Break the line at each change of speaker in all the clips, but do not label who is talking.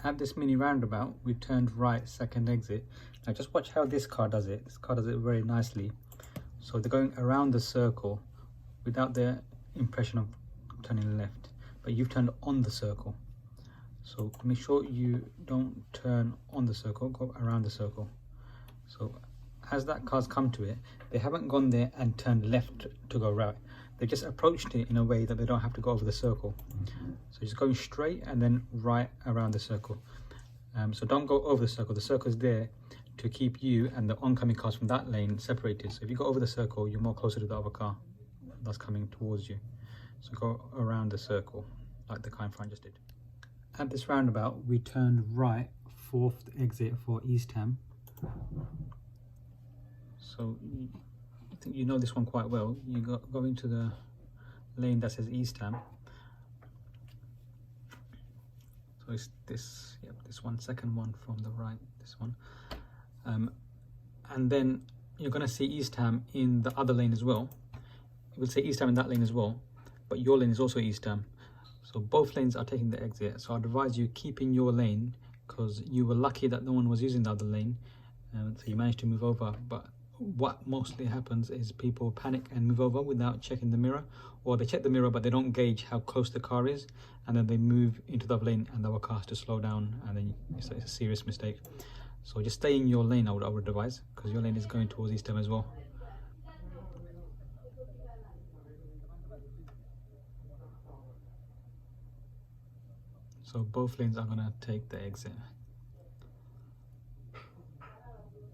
At this mini roundabout, we turned right, second exit. Now just watch how this car does it. This car does it very nicely. So they're going around the circle without the impression of turning left, but you've turned on the circle. So make sure you don't turn on the circle, go around the circle. So as that car's come to it, they haven't gone there and turned left to go right. They just approached it in a way that they don't have to go over the circle. So just going straight and then right around the circle. So don't go over the circle. The circle is there to keep you and the oncoming cars from that lane separated. So if you go over the circle, you're more closer to the other car that's coming towards you. So go around the circle like the car in front just did. At this roundabout, we turned right, fourth exit for East Ham. So I think you know this one quite well. You go into the lane that says East Ham. So it's this, yep, this one, second one from the right, this one. And then you're going to see East Ham in the other lane as well. It will say East Ham in that lane as well, but your lane is also East Ham. So both lanes are taking the exit. So I'd advise you keep in your lane, because you were lucky that no one was using the other lane. So you managed to move over. But what mostly happens is people panic and move over without checking the mirror, or they check the mirror but they don't gauge how close the car is, and then they move into the other lane and the other car has to slow down, and then it's a serious mistake. So just stay in your lane, I would advise, because your lane is going towards East Ham as well. So both lanes are going to take the exit.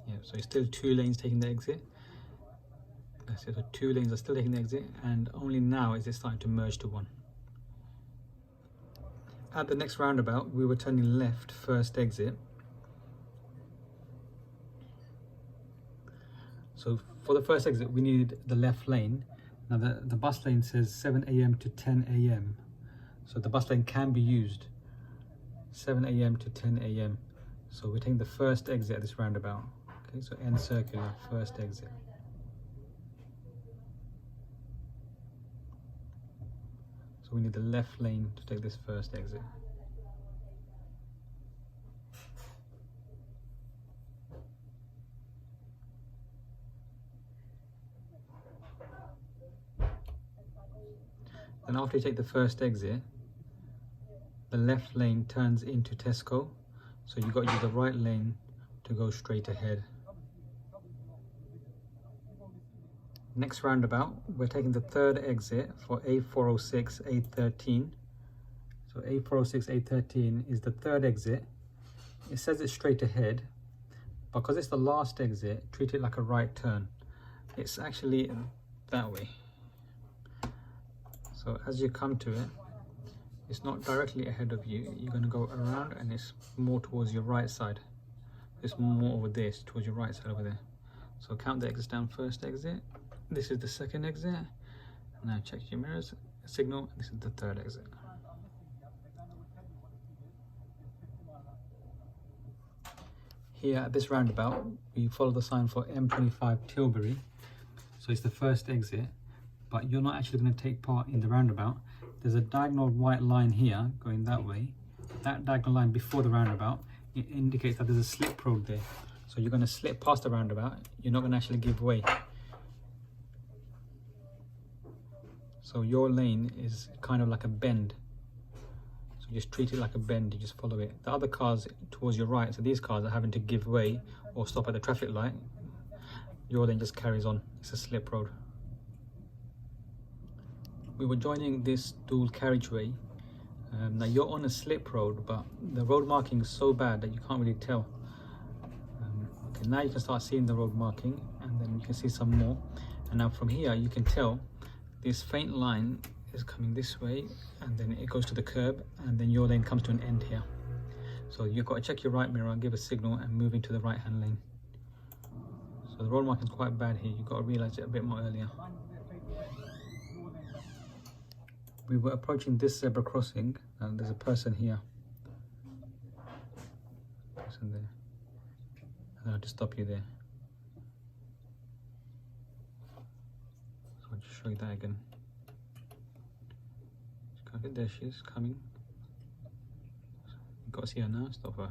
Yeah, so it's still two lanes taking the exit. That's it, so two lanes are still taking the exit, and only now is it starting to merge to one. At the next roundabout, we were turning left, first exit. So for the first exit, we needed the left lane. Now the bus lane says 7 AM to 10 AM. So the bus lane can be used 7 AM to 10 AM. So we're taking the first exit at this roundabout. Okay, so end circular, first exit. So we need the left lane to take this first exit. Then after you take the first exit, the left lane turns into Tesco. So you've got to use the right lane to go straight ahead. Next roundabout, we're taking the third exit for A406, A13. So A406, A13 is the third exit. It says it's straight ahead. Because it's the last exit, treat it like a right turn. It's actually that way. So as you come to it, it's not directly ahead of you. You're going to go around and it's more towards your right side. It's more over this, towards your right side over there. So count the exits down, first exit. This is the second exit. Now check your mirrors, signal, this is the third exit. Here at this roundabout, we follow the sign for M25 Tilbury. So it's the first exit, but you're not actually going to take part in the roundabout. There's a diagonal white line here going that way. That diagonal line before the roundabout, it indicates that there's a slip road there. So you're going to slip past the roundabout. You're not going to actually give way. So your lane is kind of like a bend. So just treat it like a bend, you just follow it. The other cars towards your right, so these cars are having to give way or stop at the traffic light. Your lane just carries on. It's a slip road. We were joining this dual carriageway. Now you're on a slip road, but the road marking is so bad that you can't really tell. Okay, now you can start seeing the road marking, and then you can see some more. And now from here you can tell this faint line is coming this way, and then it goes to the curb, and then your lane comes to an end here. So you've got to check your right mirror, give a signal, and move into the right hand lane. So the road marking is quite bad here. You've got to realise it a bit more earlier. We were approaching this zebra crossing, and there's a person here. Person there. And I'll just stop you there. So I'll just show you that again. There she is, coming. got to see a nice offer.